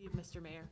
Mr. Mayor.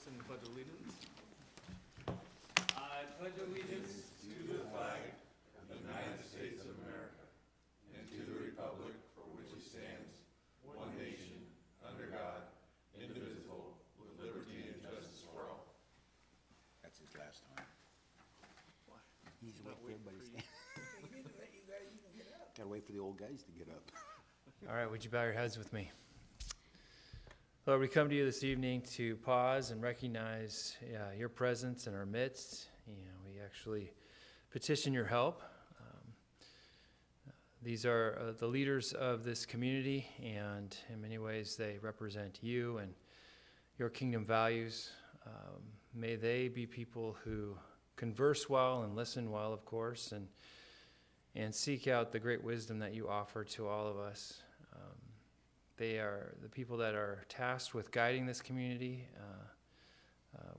us in the Pledge of Allegiance. I pledge allegiance to the flag of the United States of America and to the republic for which it stands, one nation, under God, indivisible, with liberty and justice for all. That's his last time. He's Not waiting for waiting everybody for to stand. Gotta wait for the old guys to get up. All right, would you bow your heads with me? Lord, we come to you this evening to pause and recognize your presence in our midst. We actually petition your help. These are the leaders of this community, and in many ways they represent you and your kingdom values. May they be people who converse well and listen well, of course, and seek out the great wisdom that you offer to all of us. They are the people that are tasked with guiding this community,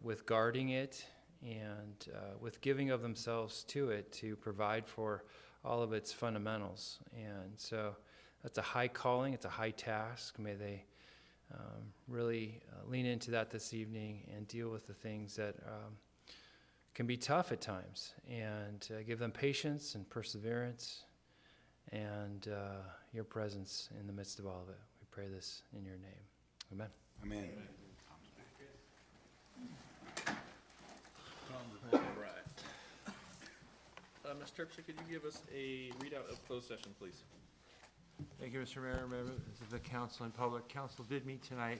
with guarding it, and with giving of themselves to it to provide for all of its fundamentals. And so that's a high calling, it's a high task. May they really lean into that this evening and deal with the things that can be tough at times, and give them patience and perseverance and your presence in the midst of all of it. We pray this in your name. Amen. Amen. All right. Ms. Terpstra, could you give us a readout of closed session, please? Thank you, Mr. Mayor, members of the council and public. Council did meet tonight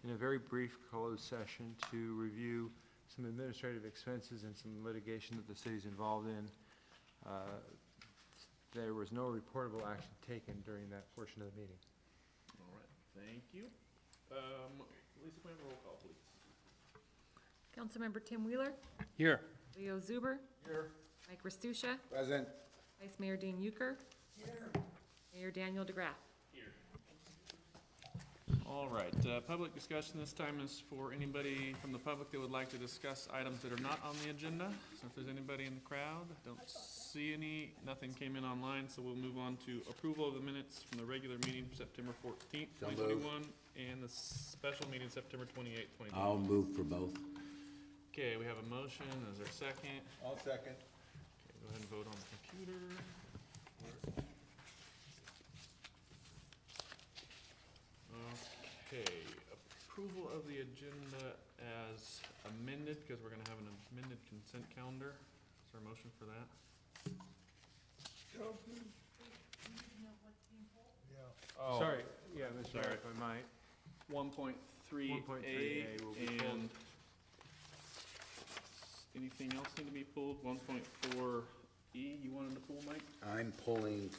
in a very brief closed session to review some administrative expenses and some litigation that the city's involved in. There was no reportable action taken during that portion of the meeting. All right, thank you. Lisa, can we have a roll call, please? Councilmember Tim Wheeler, Here. Leo Zuber, Here. Mike Restusha, Present. Vice Mayor Dean Euchre, Mayor Daniel DeGraff. Here. All right, public discussion this time is for anybody from the public that would like to discuss items that are not on the agenda. So if there's anybody in the crowd, don't see any, nothing came in online, so we'll move on to approval of the minutes from the regular meeting September 14th, So moved. 2021, and the special meeting September 28th, 2021. I'll move for both. Okay, we have a motion, is there a second? I'll second. Okay, go ahead and vote on the computer. Okay, approval of the agenda as amended, because we're gonna have an amended consent calendar. Is there a motion for that? Oh. Sorry, yeah, Mr. Mayor, Sorry. if I might. 1.3A 1.3A will be pulled. and anything else need to be pulled? 1.4E, you wanted to pull, Mike? I'm pulling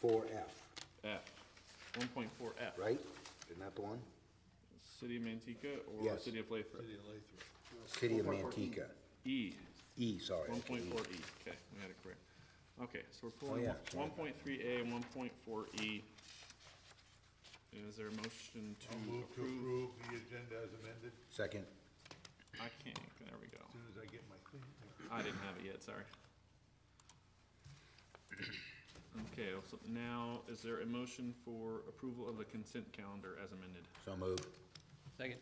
4F, F. 1.4F. right? Isn't that the one? City of Manteca or Yes. City of Lathrop? City of Manteca. E. E, sorry. 1.4E, okay, we had it correct. Okay, so we're pulling yeah, sorry. 1.3A and 1.4E. Is there a motion to approve? the agenda as amended, Second. I can't, there we go. as soon as I get my clean. I didn't have it yet, sorry. Okay, so now, is there a motion for approval of the consent calendar as amended? So moved. Second.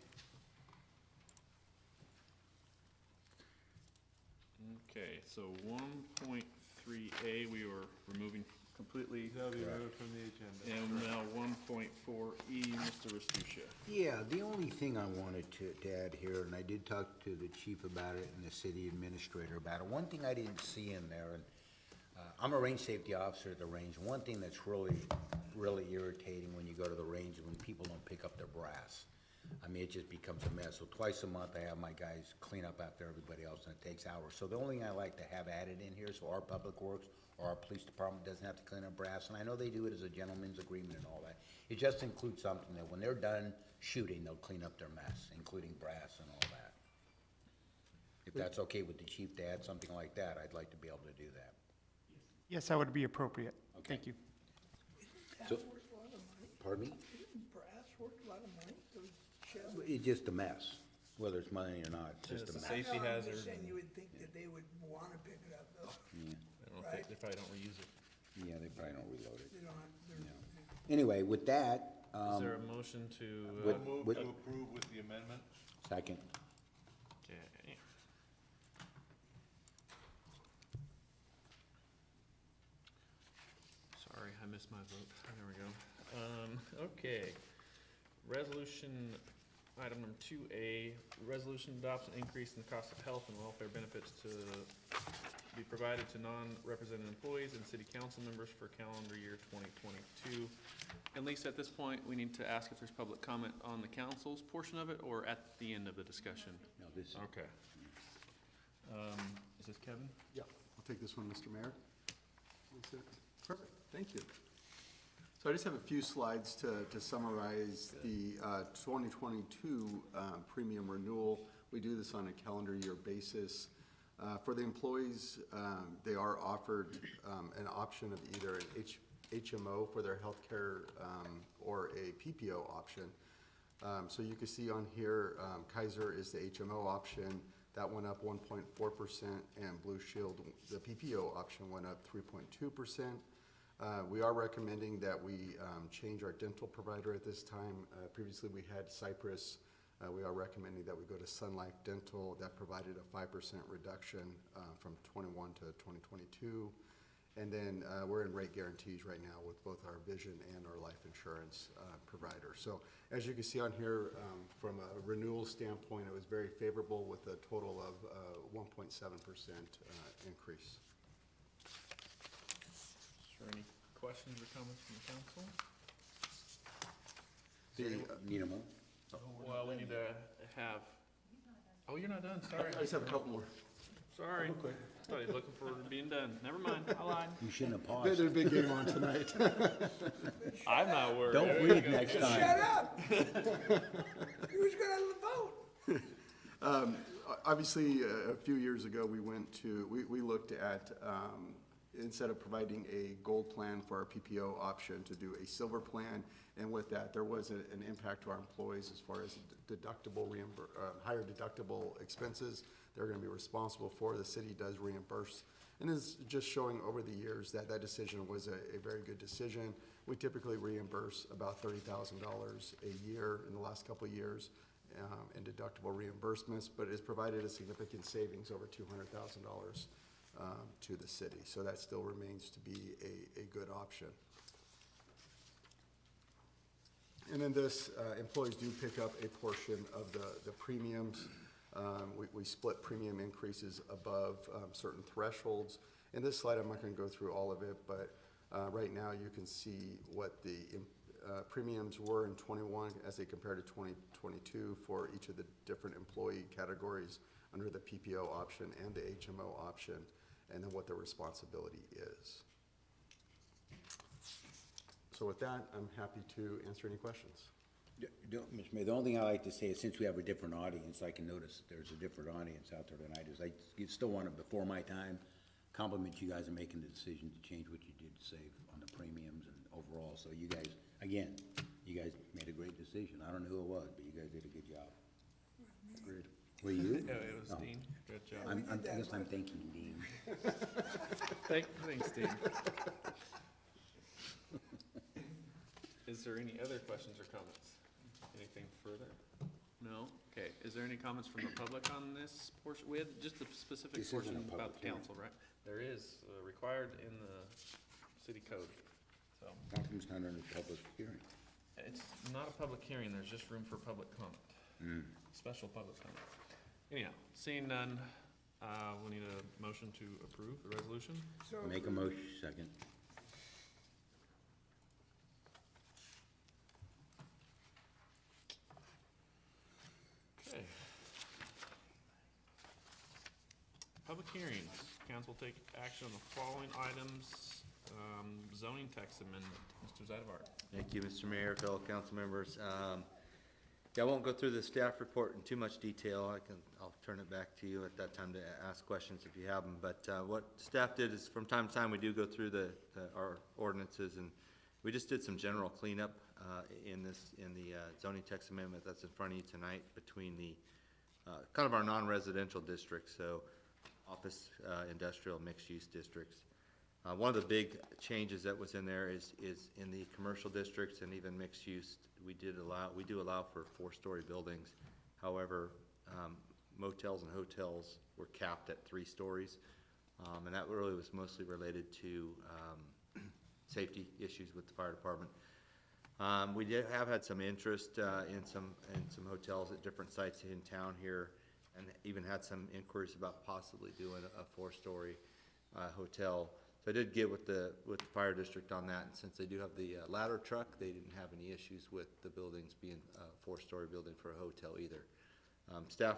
Okay, so 1.3A, we were removing completely, That'll be removed from the agenda. and now 1.4E, Mr. Restusha. Yeah, the only thing I wanted to add here, and I did talk to the chief about it and the city administrator about it, one thing I didn't see in there, and I'm a range safety officer at the range. One thing that's really irritating when you go to the range is when people don't pick up their brass. I mean, it just becomes a mess. So twice a month, I have my guys clean up after everybody else, and it takes hours. So the only thing I like to have added in here, so our public works or our police department doesn't have to clean up brass, and I know they do it as a gentleman's agreement and all that. It just includes something that when they're done shooting, they'll clean up their mess, including brass and all that. If that's okay with the chief to add something like that, I'd like to be able to do that. Yes, that would be appropriate. Okay. Thank you. So, pardon me? Brass worth a lot of money, those shells. It's just a mess, whether it's money or not, it's just a It's a mess. safety No, I'm hazard. just saying you would think that they would wanna pick it up though. Yeah, I don't think, they probably don't reuse it. yeah, they probably don't reload it. They don't have, they're, Anyway, with that, Is there a motion to, with- I move with- to approve with the amendment. second, missed my vote. There we go. Okay. Resolution, item number 2A, resolution adopts an increase in the cost of health and welfare benefits to be provided to non-represented employees and city council members for calendar year 2022. And Lisa, at this point, we need to ask if there's public comment on the council's portion of it or at the end of the discussion? No, this, Okay. Is this Kevin? Yeah, I'll take this one, Mr. Mayor. That's it. Perfect, thank you. So I just have a few slides to summarize the 2022 premium renewal. We do this on a calendar year basis. For the employees, they are offered an option of either an HMO for their healthcare or a PPO option. So you can see on here, Kaiser is the HMO option. That went up 1.4%, and Blue Shield, the PPO option, went up 3.2%. We are recommending that we change our dental provider at this time. Previously, we had Cypress. We are recommending that we go to Sun Life Dental. That provided a 5% reduction from 21 to 2022. And then we're in rate guarantees right now with both our vision and our life insurance provider. So as you can see on here, from a renewal standpoint, it was very favorable with a total of 1.7% increase. Is there any questions or comments from the council? need a mo? Well, we need to have, oh, you're not done, sorry. I just have a couple more. Sorry. Thought he was looking for being done. Never mind, I lied. You shouldn't have There's paused. a big game on tonight. I'm not worried. Don't There you breathe go. next time. Shut up! Who's gonna vote? Obviously, a few years ago, we looked at, instead of providing a gold plan for our PPO option, to do a silver plan. And with that, there was an impact to our employees as far as deductible higher deductible expenses they're gonna be responsible for. The city does reimburse. And it's just showing over the years that that decision was a very good decision. We typically reimburse about $30,000 a year in the last couple of years in deductible reimbursements, but it's provided a significant savings, over $200,000 to the city. So that still remains to be a good option. And in this, employees do pick up a portion of the premiums. We split premium increases above certain thresholds. In this slide, I'm not going to go through all of it, but right now you can see what the premiums were in 21 as they compare to 2022 for each of the different employee categories under the PPO option and the HMO option, and then what their responsibility is. So with that, I'm happy to answer any questions. Mr. Mayor, the only thing I like to say is, since we have a different audience, I can notice that there's a different audience out there tonight, is I still want to, before my time, compliment you guys on making the decision to change what you did to save on the premiums and overall. So you guys, again, you guys made a great decision. I don't know who it was, but you guys did a good job. Agreed. Were you? Yeah, it was Oh. Dean. Good job. I guess I'm thanking Dean. Thanks, Dean. Is there any other questions or comments? Anything further? No? Okay, is there any comments from the public on this portion? We had just a specific This isn't portion a public about the hearing. council, right? There is, required in the city code, so. How come it's not under public hearing? It's not a public hearing, there's just room for public comment. Special public comment. Anyhow, seeing none, we'll need a motion to approve the resolution. So Make a motion, second. Okay. Public hearings. Council take action on the following items. Zoning text amendment. Mr. Zadavart. Thank you, Mr. Mayor, fellow council members. Yeah, I won't go through the staff report in too much detail. I'll turn it back to you at that time to ask questions if you have them. But what staff did is, from time to time, we do go through our ordinances, and we just did some general cleanup in the zoning text amendment that's in front of you tonight between the kind of our non-residential districts, so office, industrial, mixed-use districts. One of the big changes that was in there is in the commercial districts and even mixed use, we do allow for 4-story buildings. However, motels and hotels were capped at 3 stories. And that really was mostly related to safety issues with the fire department. We have had some interest in some hotels at different sites in town here, and even had some inquiries about possibly doing a four-story hotel. So I did get with the fire district on that, and since they do have the ladder truck, they didn't have any issues with the buildings being a four-story building for a hotel either. Staff,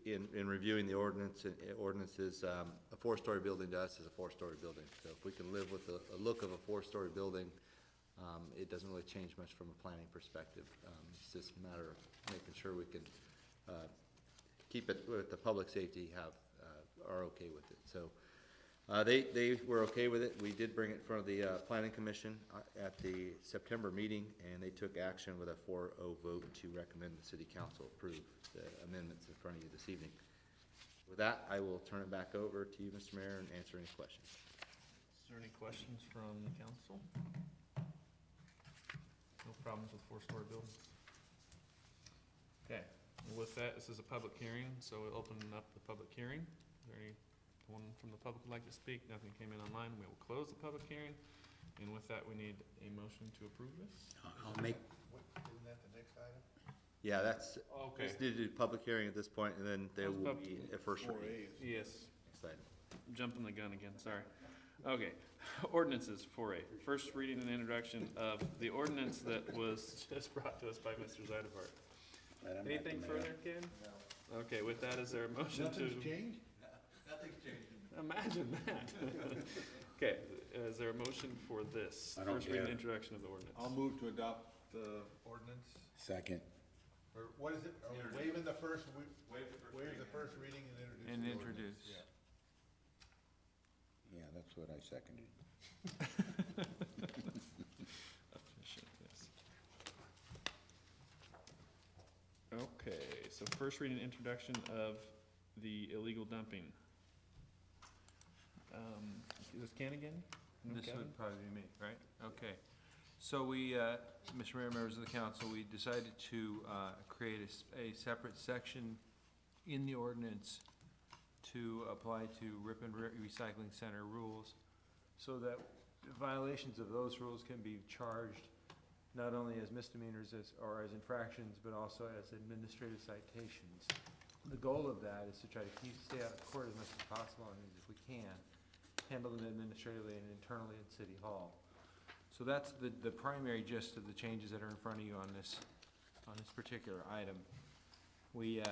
in reviewing the ordinances, a four-story building to us is a four-story building. So if we can live with the look of a four-story building, it doesn't really change much from a planning perspective. It's just a matter of making sure we can keep it with the public safety are okay with it. So they were okay with it. We did bring it in front of the planning commission at the September meeting, and they took action with a 4-0 vote to recommend the city council approve the amendments in front of you this evening. With that, I will turn it back over to you, Mr. Mayor, and answer any questions. Is there any questions from the council? No problems with four-story buildings? Okay, with that, this is a public hearing, so we'll open up the public hearing. Is there anyone from the public would like to speak? Nothing came in online. We will close the public hearing. And with that, we need a motion to approve this. I'll make, Isn't that the next item? Yeah, that's, Okay. just need to do public hearing at this point, and then there Close will public- be a first reading. Yes, Next item. jumping the gun again, sorry. Okay, ordinances 4A, first reading and introduction of the ordinance that was just brought to us by Mr. Zeidevart. Anything further, Ken? No. Okay, with that, is there a motion to? Nothing's changed? Imagine that. Okay, is there a motion for this? I don't First reading and care. introduction of the ordinance. I'll move to adopt the ordinance, second. or what is it? Are we waiving the first, waive the first reading and introduce the ordinance? introduce. Yeah. Yeah, that's what I seconded. Efficient, yes. Okay, so first reading and introduction of the illegal dumping. Is this Ken again? No, This Kevin? would probably be me, right? Okay. So we, Mr. Mayor, members of the council, we decided to create a separate section in the ordinance to apply to Rip and Recycling Center rules, so that violations of those rules can be charged not only as misdemeanors or as infractions, but also as administrative citations. The goal of that is to try to stay out of court as much as possible, and if we can, handle them administratively and internally in City Hall. So that's the primary gist of the changes that are in front of you on this particular item. We,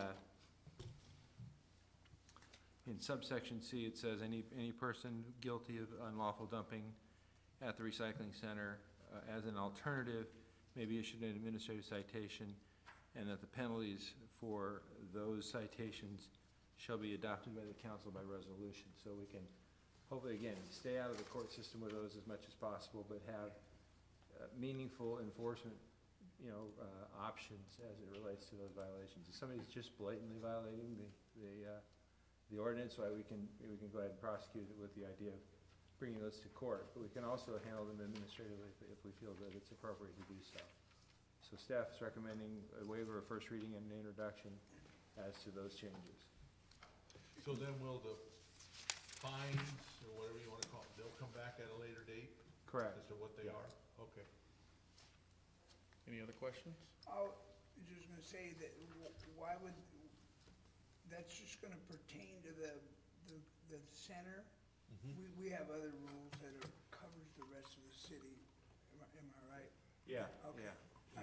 in subsection C, it says any person guilty of unlawful dumping at the recycling center as an alternative may be issued an administrative citation, and that the penalties for those citations shall be adopted by the council by resolution. So we can hopefully, again, stay out of the court system with those as much as possible, but have meaningful enforcement, options as it relates to those violations. If somebody's just blatantly violating the ordinance, we can go ahead and prosecute it with the idea of bringing those to court. But we can also handle them administratively if we feel that it's appropriate to do so. So staff is recommending a waiver of first reading and an introduction as to those changes. So then will the fines, or whatever you wanna call it, they'll come back at a later date Correct. as to what they are? Okay. Any other questions? I was just gonna say that, why would, that's just gonna pertain to the center? We have other rules that covers the rest of the city, am I right? Yeah, Okay. yeah.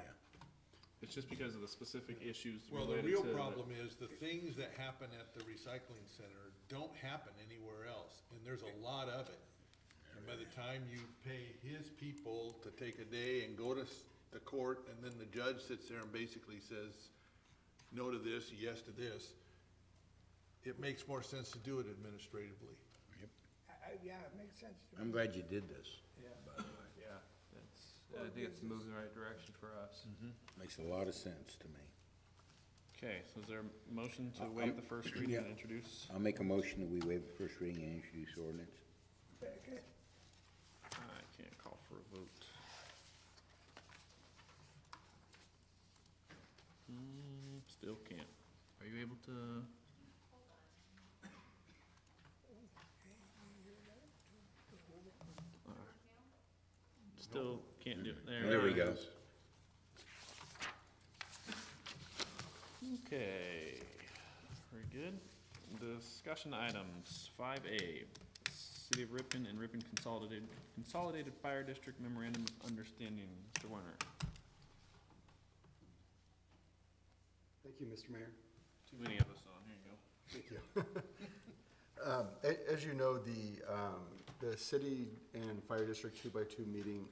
It's just because of the specific issues Well, the related real to problem is the things that happen at the recycling center don't happen anywhere else, and there's a lot of it. And by the time you pay his people to take a day and go to the court, and then the judge sits there and basically says, no to this, yes to this, it makes more sense to do it administratively. Yeah, it makes sense to me. I'm glad you did this. Yeah, I think it's moving in the right direction for us. Makes a lot of sense to me. Okay, so is there a motion to waive the first reading and introduce? I'll make a motion that we waive the first reading and introduce ordinance. Okay. I can't call for a vote. Still can't. Are you able to? Still can't do it. There we go. Okay, very good. Discussion items, 5A, City of Ripon and Ripon Consolidated Fire District Memorandum of Understanding. Mr. Warner. Thank you, Mr. Mayor. Too many of us on, here you go. Thank you. As you know, the city and fire district 2x2 meeting,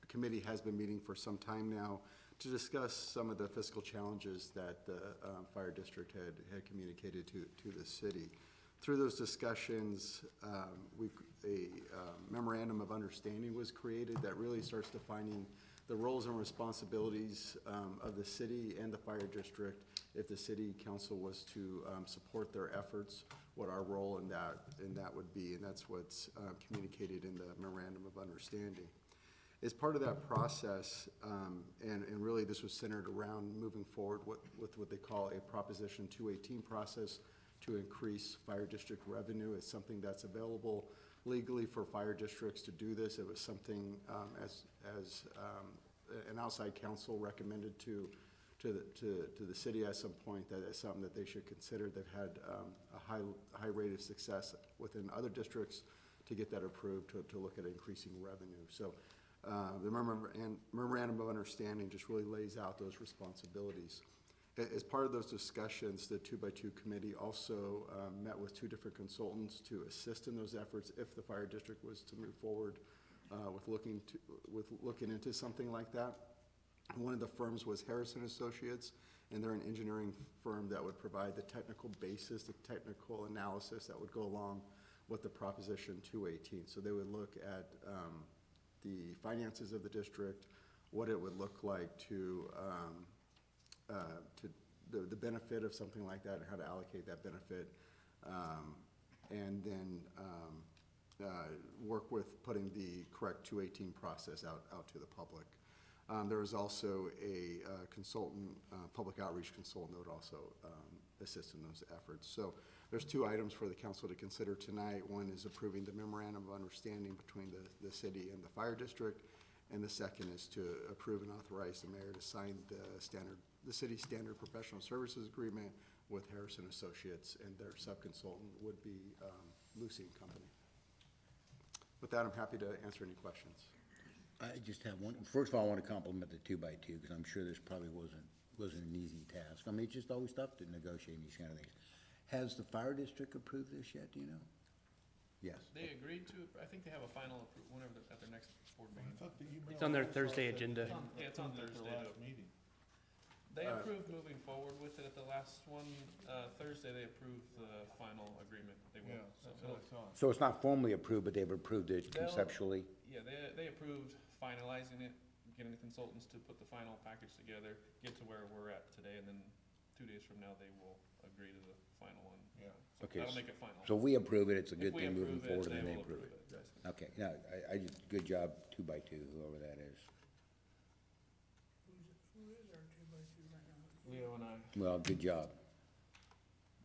committee has been meeting for some time now to discuss some of the fiscal challenges that the fire district had communicated to the city. Through those discussions, a memorandum of understanding was created that really starts defining the roles and responsibilities of the city and the fire district. If the city council was to support their efforts, what our role in that would be, and that's what's communicated in the memorandum of understanding. As part of that process, and really this was centered around moving forward with what they call a Proposition 218 process to increase fire district revenue. It's something that's available legally for fire districts to do this. It was something as an outside counsel recommended to the city at some point, that is something that they should consider. They've had a high rate of success within other districts to get that approved, to look at increasing revenue. So the memorandum of understanding just really lays out those responsibilities. As part of those discussions, the 2x2 committee also met with two different consultants to assist in those efforts if the fire district was to move forward with looking into something like that. One of the firms was Harrison Associates, and they're an engineering firm that would provide the technical basis, the technical analysis that would go along with the Proposition 218. So they would look at the finances of the district, what it would look like to the benefit of something like that, and how to allocate that benefit, and then work with putting the correct 218 process out to the public. There was also a consultant, public outreach consultant, that would also assist in those efforts. So there's two items for the council to consider tonight. One is approving the memorandum of understanding between the city and the fire district, and the second is to approve and authorize the mayor to sign the city's standard professional services agreement with Harrison Associates, and their subconsultant would be Lucy and Company. With that, I'm happy to answer any questions. I just have one. First of all, I want to compliment the 2x2, because I'm sure this probably wasn't an easy task. I mean, it's just always tough to negotiate these kind of things. Has the fire district approved this yet, do you know? Yes. They agreed to, I think they have a final approval whenever, at their next board meeting. It's on their Thursday agenda. Yeah, it's on Thursday. They approved moving forward with it at the last one. Thursday, they approved the final agreement. They will. So it's not formally approved, but they've approved it They'll- conceptually? Yeah, they approved finalizing it, getting the consultants to put the final package together, get to where we're at today, and then 2 days from now, they will agree to the final one. Yeah. So Okay, that'll make it final. So we approve it, it's a If good we thing moving approve it, forward, and they will approve it. Yes. Okay, no, I just, good job, 2x2, whoever that is. Who is our 2x2 right now? Leo and I, Well, good job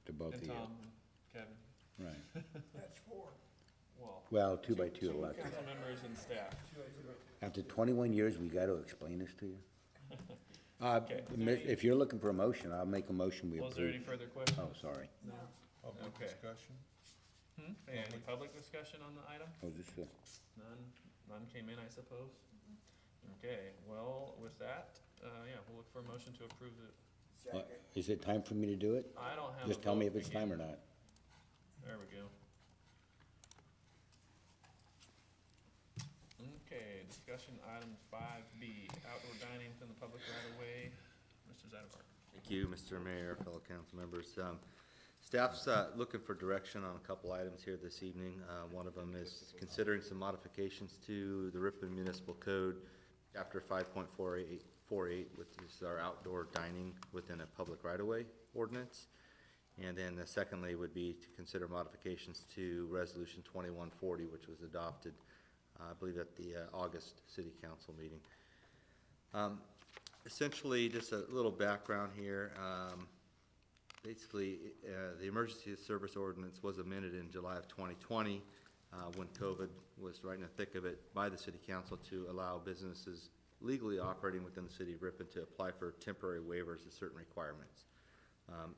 to both of and you. Tom, and Kevin. Right. That's four. Well, 2x2 Two elected. council members and staff. After 21 years, we got to explain this to you? Okay. If you're looking for a motion, I'll make a motion, we Was there any approve. further questions? Oh, sorry. Public Okay. discussion? Any public discussion on the item? Oh, this is, None came in, I suppose? Okay, well, with that, yeah, we'll look for a motion to approve it. is it time for me to do it? I don't have a Just tell me if vote it's time or again. not. There we go. Okay, discussion item 5B, outdoor dining within the public right of way. Mr. Zadivar. Thank you, Mr. Mayor, fellow council members. Staff's looking for direction on a couple items here this evening. One of them is considering some modifications to the Ripon Municipal Code, Chapter 5.48, which is our outdoor dining within a public right-of-way ordinance. And then secondly would be to consider modifications to Resolution 2140, which was adopted, I believe, at the August City Council meeting. Essentially, just a little background here. Basically, the Emergency Service Ordinance was amended in July of 2020 when COVID was right in the thick of it, by the city council to allow businesses legally operating within the city of Ripon to apply for temporary waivers of certain requirements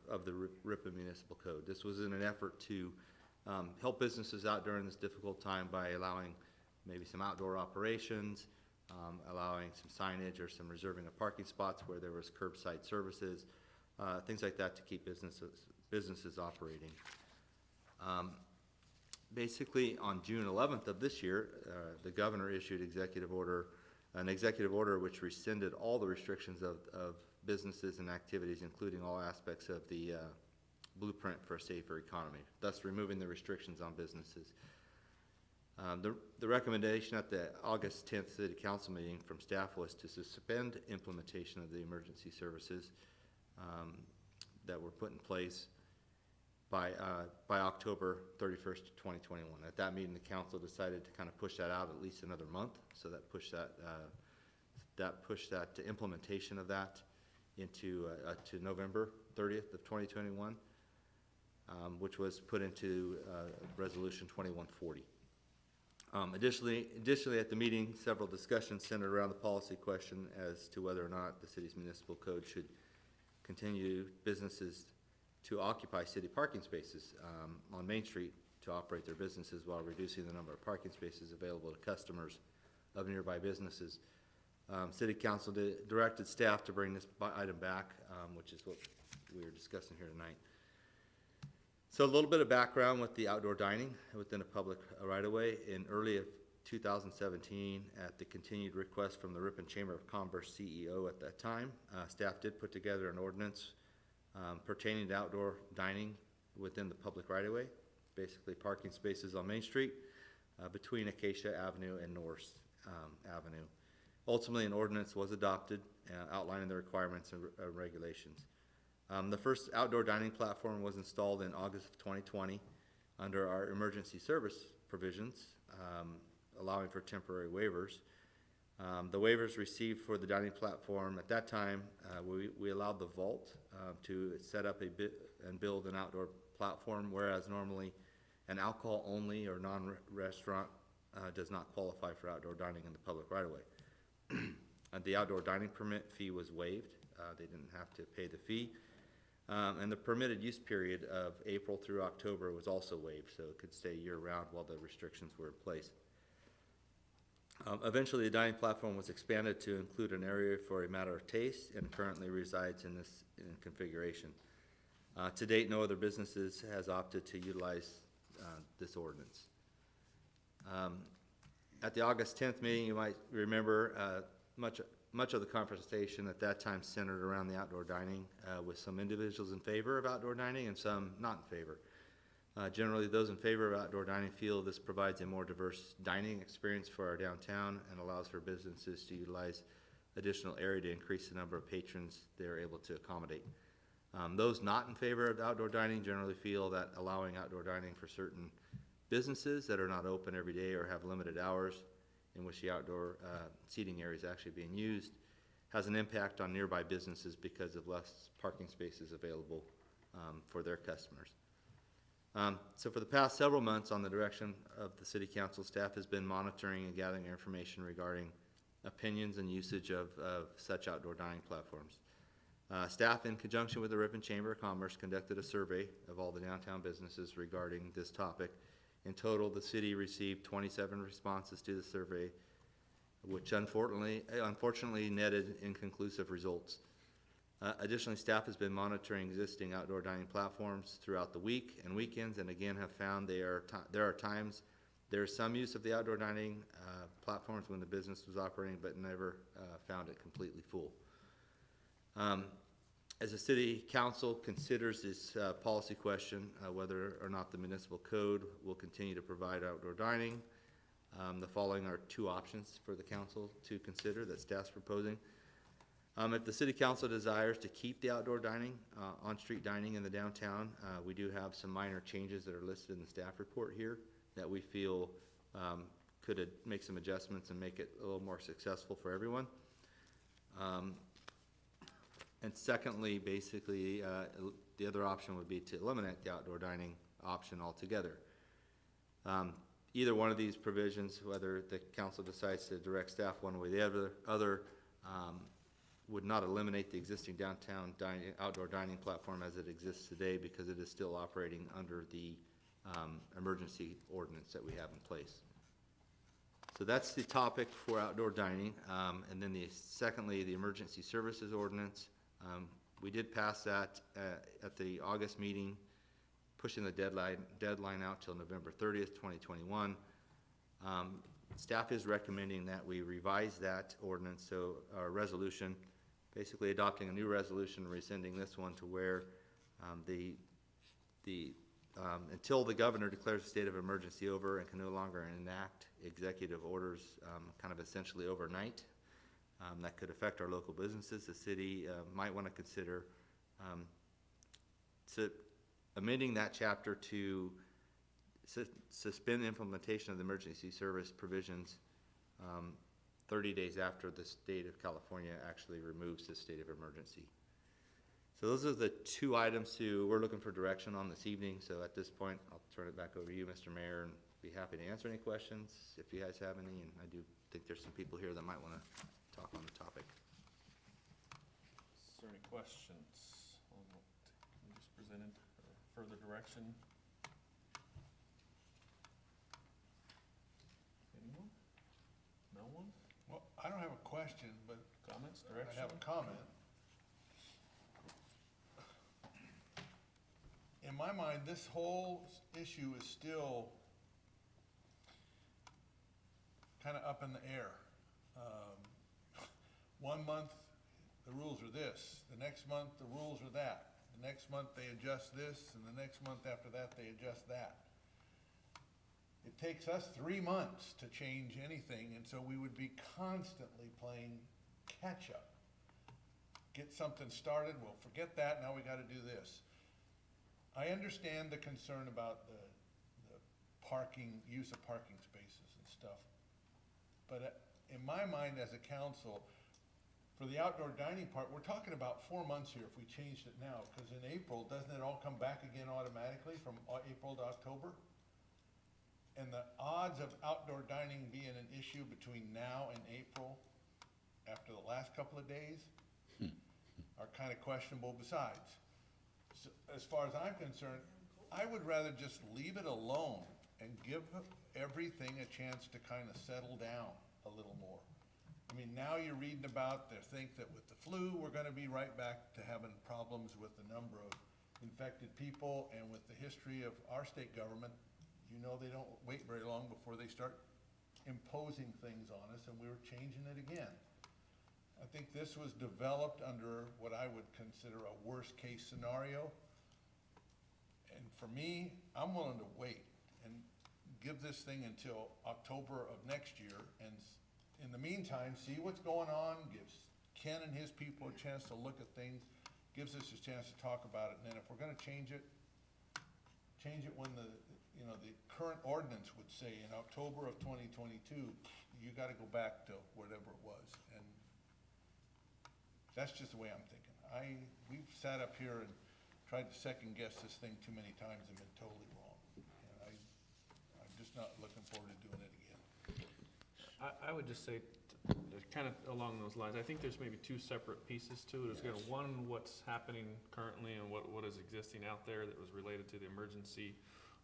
of the Ripon Municipal Code. This was in an effort to help businesses out during this difficult time by allowing maybe some outdoor operations, allowing some signage or some reserving of parking spots where there was curbside services, things like that to keep businesses operating. Basically, on June 11th of this year, the governor issued an executive order which rescinded all the restrictions of businesses and activities, including all aspects of the blueprint for a safer economy, thus removing the restrictions on businesses. The recommendation at the August 10th City Council meeting from staff was to suspend implementation of the emergency services that were put in place by October 31st, 2021. At that meeting, the council decided to kind of push that out at least another month, so that pushed that implementation of that into to November 30th of 2021, which was put into Resolution 2140. Additionally, at the meeting, several discussions centered around the policy question as to whether or not the city's municipal code should continue businesses to occupy city parking spaces on Main Street to operate their businesses while reducing the number of parking spaces available to customers of nearby businesses. City Council directed staff to bring this item back, which is what we are discussing here tonight. So a little bit of background with the outdoor dining within a public right-of-way. In early 2017, at the continued request from the Ripon Chamber of Commerce CEO at that time, staff did put together an ordinance pertaining to outdoor dining within the public right-of-way, basically parking spaces on Main Street between Acacia Avenue and North Avenue. Ultimately, an ordinance was adopted outlining the requirements and regulations. The first outdoor dining platform was installed in August of 2020 under our emergency service provisions, allowing for temporary waivers. The waivers received for the dining platform at that time, we allowed the vault to set up and build an outdoor platform, whereas normally an alcohol-only or non-restaurant does not qualify for outdoor dining in the public right-of-way. The outdoor dining permit fee was waived. They didn't have to pay the fee. And the permitted use period of April through October was also waived, so it could stay year-round while the restrictions were in place. Eventually, the dining platform was expanded to include an area for a matter of taste and currently resides in this configuration. To date, no other businesses has opted to utilize this ordinance. At the August 10th meeting, you might remember much of the conversation at that time centered around the outdoor dining, with some individuals in favor of outdoor dining and some not in favor. Generally, those in favor of outdoor dining feel this provides a more diverse dining experience for our downtown and allows for businesses to utilize additional area to increase the number of patrons they're able to accommodate. Those not in favor of outdoor dining generally feel that allowing outdoor dining for certain businesses that are not open every day or have limited hours in which the outdoor seating area is actually being used has an impact on nearby businesses because of less parking spaces available for their customers. So for the past several months, on the direction of the City Council, staff has been monitoring and gathering information regarding opinions and usage of such outdoor dining platforms. Staff, in conjunction with the Ripon Chamber of Commerce, conducted a survey of all the downtown businesses regarding this topic. In total, the city received 27 responses to the survey, which unfortunately netted inconclusive results. Additionally, staff has been monitoring existing outdoor dining platforms throughout the week and weekends, and again have found there are times there is some use of the outdoor dining platforms when the business was operating, but never found it completely full. As the City Council considers this policy question, whether or not the municipal code will continue to provide outdoor dining, the following are two options for the council to consider that staff's proposing. If the City Council desires to keep the outdoor dining, on-street dining in the downtown, we do have some minor changes that are listed in the staff report here that we feel could make some adjustments and make it a little more successful for everyone. And secondly, basically, the other option would be to eliminate the outdoor dining option altogether. either one of these provisions, whether the council decides to direct staff one way or the other, would not eliminate the existing downtown dining, outdoor dining platform as it exists today, because it is still operating under the emergency ordinance that we have in place. So that's the topic for outdoor dining. And then secondly, the emergency services ordinance. We did pass that at the August meeting, pushing the deadline out till November 30th, 2021. Staff is recommending that we revise that ordinance, so our resolution, basically adopting a new resolution, rescinding this one to where until the governor declares a state of emergency over and can no longer enact executive orders kind of essentially overnight, that could affect our local businesses. The city might want to consider amending that chapter to suspend the implementation of the emergency service provisions 30 days after the state of California actually removes the state of emergency. So those are the two items we're looking for direction on this evening. So at this point, I'll turn it back over to you, Mr. Mayor, and be happy to answer any questions if you guys have any. And I do think there's some people here that might want to talk on the topic. Is there any questions on what you just presented, or further direction? Anyone? No one? Well, I don't have a question, but Comments, I direction? have a comment. In my mind, this whole issue is still kind of up in the air. 1 month, the rules are this. The next month, the rules are that. The next month, they adjust this, and the next month after that, they adjust that. It takes us 3 months to change anything, and so we would be constantly playing catch-up. Get something started, well, forget that, now we gotta do this. I understand the concern about the parking, use of parking spaces and stuff. But in my mind as a council, for the outdoor dining part, we're talking about 4 months here if we changed it now, because in April, doesn't it all come back again automatically from April to October? And the odds of outdoor dining being an issue between now and April, after the last couple of days, are kind of questionable besides. So, as far as I'm concerned, I would rather just leave it alone and give everything a chance to kind of settle down a little more. I mean, now you're reading about, they think that with the flu, we're gonna be right back to having problems with the number of infected people, and with the history of our state government, you know they don't wait very long before they start imposing things on us, and we were changing it again. I think this was developed under what I would consider a worst-case scenario. And for me, I'm willing to wait and give this thing until October of next year, and in the meantime, see what's going on, gives Ken and his people a chance to look at things, gives us a chance to talk about it, and then if we're gonna change it when the current ordinance would say in October of 2022, you gotta go back to whatever it was. And that's just the way I'm thinking. We've sat up here and tried to second guess this thing too many times and been totally wrong. And I'm just not looking forward to doing it again. I would just say, kind of along those lines, I think there's maybe two separate pieces to it. There's kind of one, what's happening currently and what is existing out there that was related to the emergency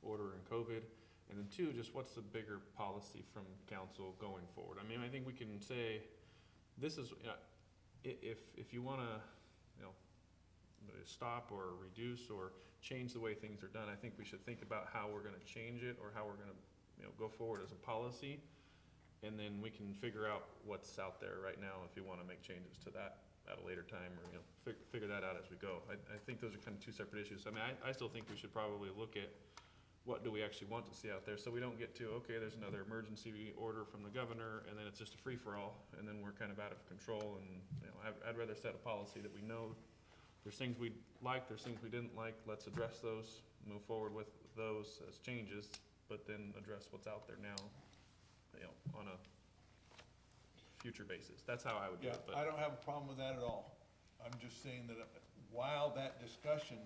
order and COVID. And then two, just what's the bigger policy from council going forward? I mean, I think we can say, this is, if you wanna, stop or reduce or change the way things are done, I think we should think about how we're gonna change it or how we're gonna, go forward as a policy. And then we can figure out what's out there right now if you wanna make changes to that at a later time, or, figure that out as we go. I think those are kind of two separate issues. I mean, I still think we should probably look at what do we actually want to see out there, so we don't get to, okay, there's another emergency order from the governor, and then it's just a free-for-all, and then we're kind of out of control. And, I'd rather set a policy that we know there's things we like, there's things we didn't like, let's address those, move forward with those as changes, but then address what's out there now, on a future basis. That's how I would do Yeah, it, but. I don't have a problem with that at all. I'm just saying that while that discussion,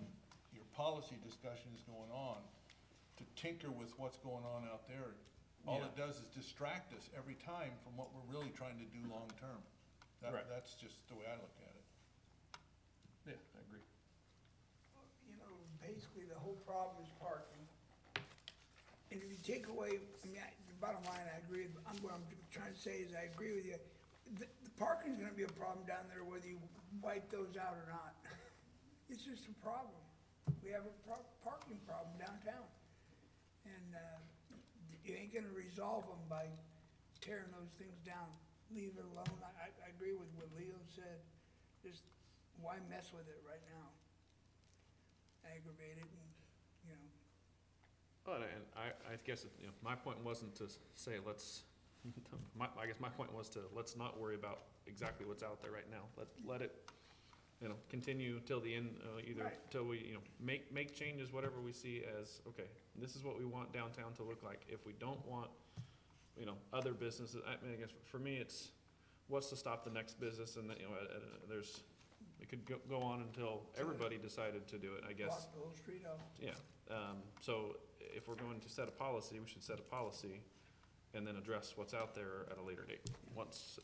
your policy discussion is going on, to tinker with what's going on out there all Yeah. it does is distract us every time from what we're really trying to do long-term. Right. That's just the way I look at it. Yeah, I agree. You know, basically, the whole problem is parking. And if you take away, I mean, the bottom line, I agree, what I'm trying to say is I agree with you. The parking's gonna be a problem down there whether you wipe those out or not. It's just a problem. We have a parking problem downtown. And, you ain't gonna resolve them by tearing those things down. Leave it alone. I agree with what Leo said. Just, why mess with it right now? Aggravate it and, you know. But, and I guess, my point wasn't to say let's, I guess my point was to, let's not worry about exactly what's out there right now. Let it, continue till the end, either Right. till we, make changes, whatever we see as, okay, this is what we want downtown to look like. If we don't want, other businesses, I mean, I guess for me, it's what's to stop the next business, and then, there's, it could go on until everybody decided to do it, I guess. Block the whole street off. Yeah, so if we're going to set a policy, we should set a policy and then address what's out there at a later date. Once,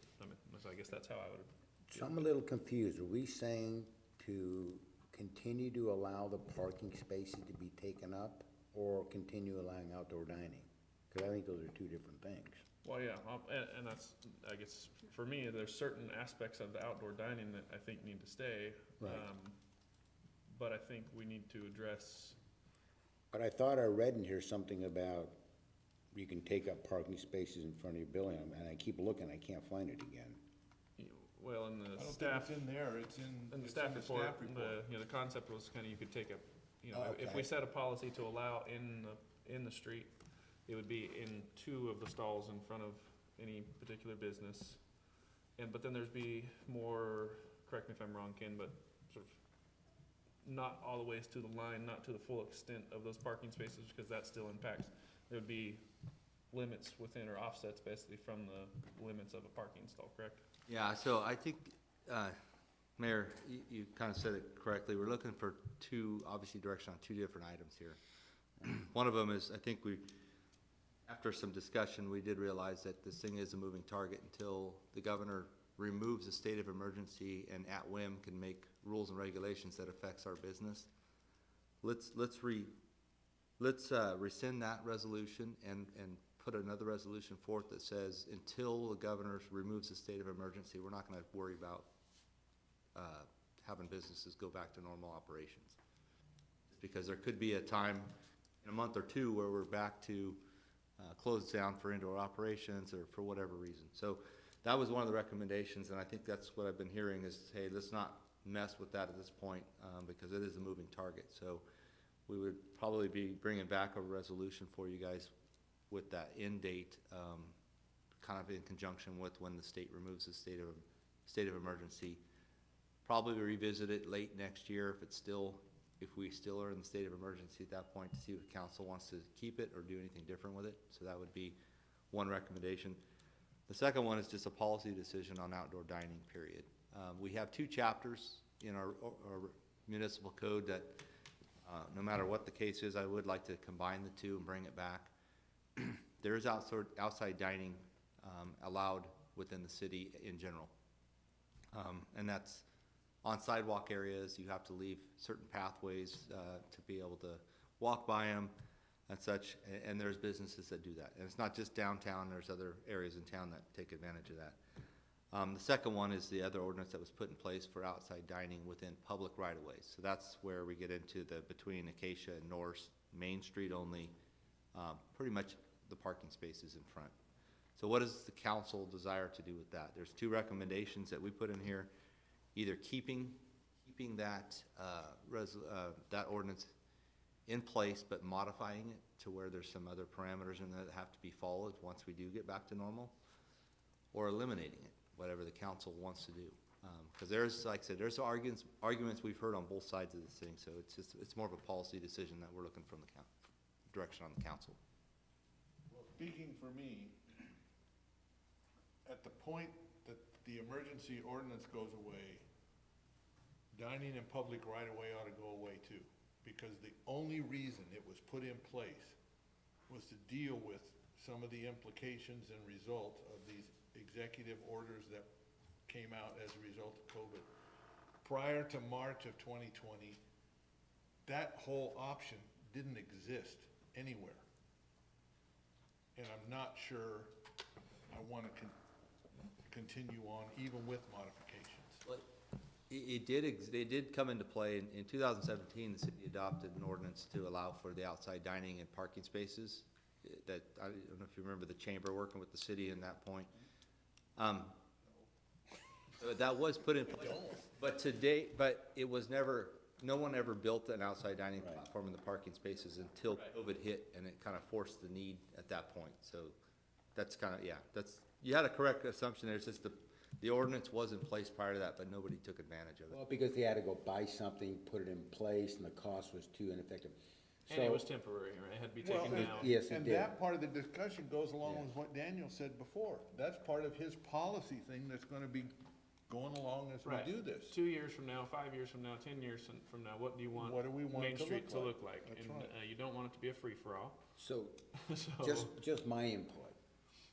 so I guess that's how I would. So I'm a little confused. Are we saying to continue to allow the parking spaces to be taken up or continue allowing outdoor dining? Because I think those are two different things. Well, yeah, and that's, I guess, for me, there's certain aspects of the outdoor dining that I think need to stay. Right. But I think we need to address, But I thought I read in here something about you can take up parking spaces in front of your building, and I keep looking, I can't find it again. well, in I the don't think staff, it's in there, it's in in the the staff report, staff report. the concept was kinda you could take a, if Okay. we set a policy to allow in the street, it would be in 2 of the stalls in front of any particular business. But then there'd be more, correct me if I'm wrong, Ken, but sort of not all the ways to the line, not to the full extent of those parking spaces, because that still impacts. There would be limits within or offsets basically from the limits of a parking stall, correct? Yeah, so I think, Mayor, you kind of said it correctly. We're looking for obviously direction on 2 different items here. One of them is, I think after some discussion, we did realize that this thing is a moving target until the governor removes a state of emergency and at whim can make rules and regulations that affects our business. Let's rescind that resolution and put another resolution forth that says until the governor removes the state of emergency, we're not gonna worry about having businesses go back to normal operations. Because there could be a time in a month or 2 where we're back to closed down for indoor operations or for whatever reason. So that was one of the recommendations, and I think that's what I've been hearing is, hey, let's not mess with that at this point, because it is a moving target. So we would probably be bringing back a resolution for you guys with that end date, kind of in conjunction with when the state removes the state of emergency. Probably revisit it late next year if we still are in the state of emergency at that point, to see if council wants to keep it or do anything different with it. So that would be one recommendation. The second one is just a policy decision on outdoor dining, period. We have 2 chapters in our municipal code that, no matter what the case is, I would like to combine the 2 and bring it back. There is outside dining allowed within the city in general. And that's on sidewalk areas. You have to leave certain pathways to be able to walk by them and such, and there's businesses that do that. And it's not just downtown, there's other areas in town that take advantage of that. The second one is the other ordinance that was put in place for outside dining within public right-of-ways. So that's where we get into between Acacia and Norse, Main Street only, pretty much the parking spaces in front. So what does the council desire to do with that? There's 2 recommendations that we put in here, either keeping that, that ordinance in place, but modifying it to where there's some other parameters in there that have to be followed once we do get back to normal, or eliminating it, whatever the council wants to do. Because there's, like I said, there's arguments we've heard on both sides of this thing, so it's more of a policy decision that we're looking from the direction on the council. Well, speaking for me, at the point that the emergency ordinance goes away, dining in public right-of-way ought to go away too. Because the only reason it was put in place was to deal with some of the implications and result of these executive orders that came out as a result of COVID. Prior to March of 2020, that whole option didn't exist anywhere. And I'm not sure I want to continue on even with modifications. It did come into play in 2017. The city adopted an ordinance to allow for the outside dining and parking spaces. That, I don't know if you remember the chamber working with the city in that point. That was put in place, but to date, but it was never, no one ever built an outside dining platform in the parking spaces until COVID hit, and it kind of forced the need at that point. So that's kind of, yeah, that's, you had a correct assumption there. It's just the ordinance was in place prior to that, but nobody took advantage of it. Well, because they had to go buy something, put it in place, and the cost was too ineffective. And it So- was temporary, right? It had to be Well, taken down. Yes, it and did. that part of the discussion goes along Yeah. with what Daniel said before. That's part of his policy thing that's gonna be going along as we Right. do this. 2 years from now, 5 years from now, 10 years from now, what do you want What do we want Main it to Street look to like? look like? That's And right. you don't want it to be a free-for-all. So, So, just my input.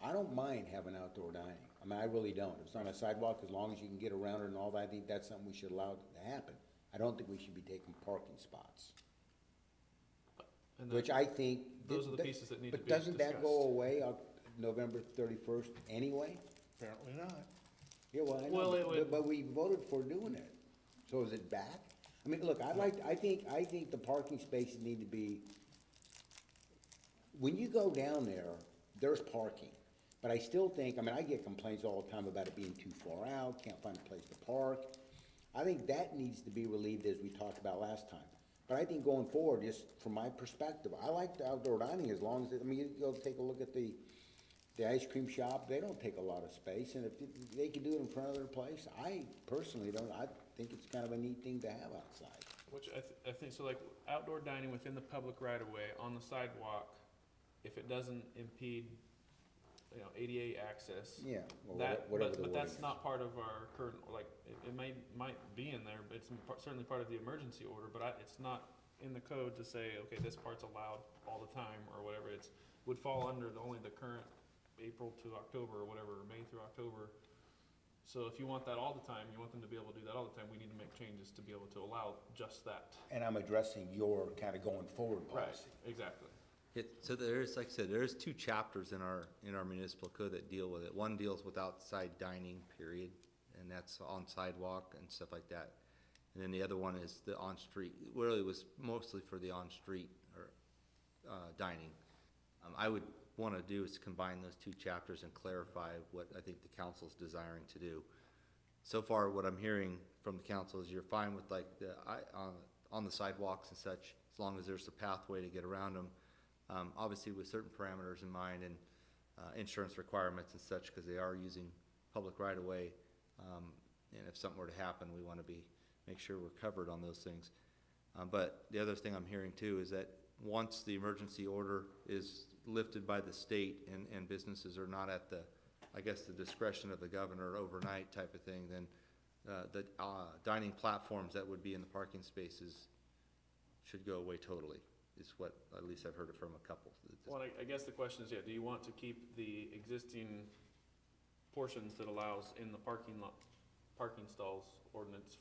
I don't mind having outdoor dining. I mean, I really don't. If it's on a sidewalk, as long as you can get around it and all that, I think that's something we should allow to happen. I don't think we should be taking parking spots, and which I think. those are the pieces that need to be But doesn't that discussed. go away on November 31st anyway? Apparently not. Yeah, well, I Well, it know, would- but we voted for doing it. So is it back? I mean, look, I think the parking spaces need to be, when you go down there, there's parking. But I still think, I mean, I get complaints all the time about it being too far out, can't find a place to park. I think that needs to be relieved as we talked about last time. But I think going forward, just from my perspective, I like the outdoor dining as long as, I mean, you go take a look at the ice cream shop, they don't take a lot of space, and if they can do it in front of their place, I personally don't, I think it's kind of a neat thing to have outside. Which I think, so like outdoor dining within the public right of way on the sidewalk, if it doesn't impede, ADA access. Yeah, well, That, whatever the but wording that's is. not part of our current, like, it might be in there, but it's certainly part of the emergency order, but it's not in the code to say, okay, this part's allowed all the time, or whatever. It's, would fall under only the current April to October, or whatever, May through October. So if you want that all the time, you want them to be able to do that all the time, we need to make changes to be able to allow just that. And I'm addressing your kind of going forward policy. Exactly. So there's, like I said, there's 2 chapters in our municipal code that deal with it. One deals with outside dining, period, and that's on sidewalk and stuff like that. And then the other one is the on-street, really it was mostly for the on-street or dining. I would want to do is combine those 2 chapters and clarify what I think the council's desiring to do. So far, what I'm hearing from the council is you're fine with like on the sidewalks and such, as long as there's a pathway to get around them. Obviously with certain parameters in mind and insurance requirements and such, because they are using public right of way. And if something were to happen, we want to make sure we're covered on those things. But the other thing I'm hearing too is that once the emergency order is lifted by the state and businesses are not at the discretion of the governor overnight type of thing, then the dining platforms that would be in the parking spaces should go away totally, is what at least I've heard it from a couple. Well, I guess the question is, do you want to keep the existing portions that allows in the parking stalls ordinance?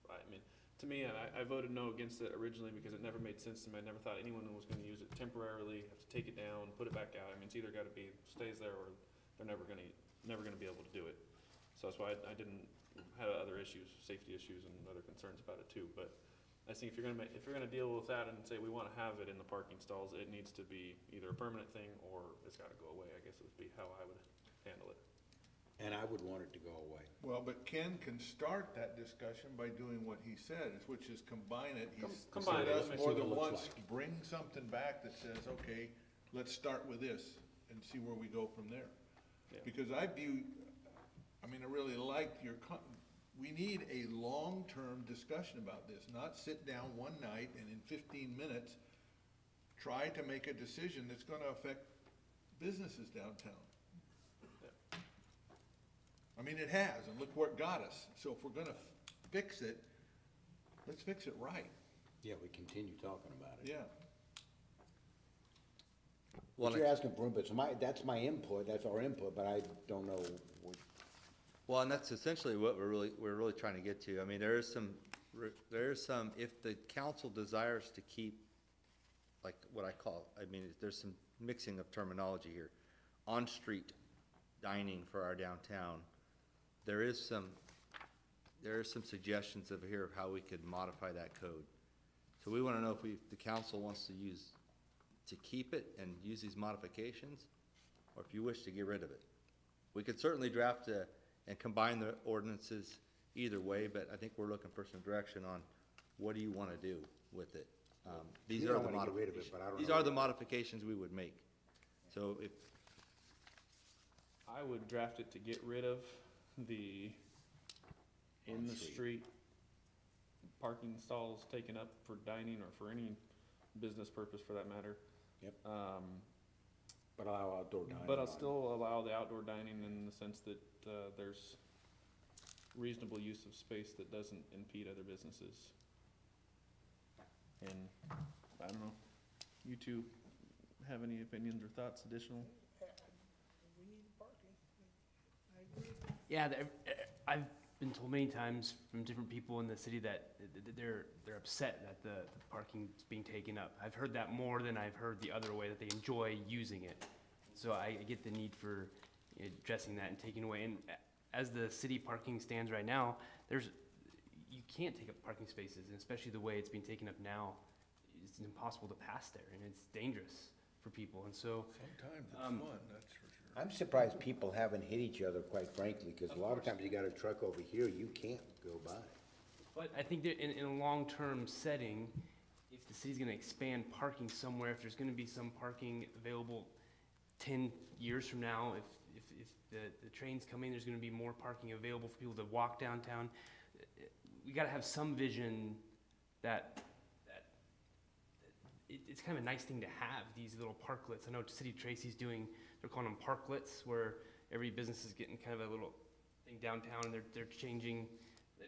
I mean, to me, I voted no against it originally because it never made sense to me. I never thought anyone was gonna use it temporarily, have to take it down, put it back out. I mean, it's either gotta be, stays there, or they're never gonna be able to do it. So that's why I didn't have other issues, safety issues and other concerns about it too. But I think if you're gonna deal with that and say we wanna have it in the parking stalls, it needs to be either a permanent thing or it's gotta go away, I guess would be how I would handle it. And I would want it to go away. Well, but Ken can start that discussion by doing what he said, which is combine it. He's Combine said it, us let me more see than what it looks once, bring something back that says, okay, let's start with this and see where we go from there. Yeah. Because I really liked we need a long-term discussion about this, not sit down one night and in 15 minutes, try to make a decision that's gonna affect businesses downtown. I mean, it has, and look where it got us. So if we're gonna fix it, let's fix it right. Yeah, we continue talking about it. Yeah. Well, But you're asking for input, so that's my input, that's our input, but I don't know what. Well, and that's essentially what we're really trying to get to. I mean, there is some, if the council desires to keep, like what I call, I mean, there's some mixing of terminology here. On-street dining for our downtown, there is some suggestions over here of how we could modify that code. So we wanna know if the council wants to keep it and use these modifications, or if you wish to get rid of it. We could certainly draft and combine the ordinances either way, but I think we're looking for some direction on what do you wanna do with it. These You are don't the wanna get rid of it, modifications. but I don't These know are the what- modifications we would make. So if, I would draft it to get rid of the in-the-street parking stalls taken up for dining or for any business purpose for that matter. Yep. But allow outdoor dining. But I'll on it. still allow the outdoor dining in the sense that, there's reasonable use of space that doesn't impede other businesses. And, I don't know, you two have any opinions or thoughts additional? We need the parking. I agree. Yeah, I've been told many times from different people in the city that they're upset that the parking's being taken up. I've heard that more than I've heard the other way, that they enjoy using it. So I get the need for addressing that and taking away. And as the city parking stands right now, you can't take up parking spaces, and especially the way it's being taken up now, it's impossible to pass there, and it's dangerous for people. And so Sometimes it's fun, that's for sure. I'm surprised people haven't hit each other, quite frankly, because a lot of times you got a truck over here, you can't go by. But I think that in a long-term setting, if the city's gonna expand parking somewhere, if there's gonna be some parking available 10 years from now, if the train's coming, there's gonna be more parking available for people to walk downtown. We gotta have some vision that it's kind of a nice thing to have, these little parklets. I know City of Tracy's doing, they're calling them parklets, where every business is getting kind of a little thing downtown, and they're changing.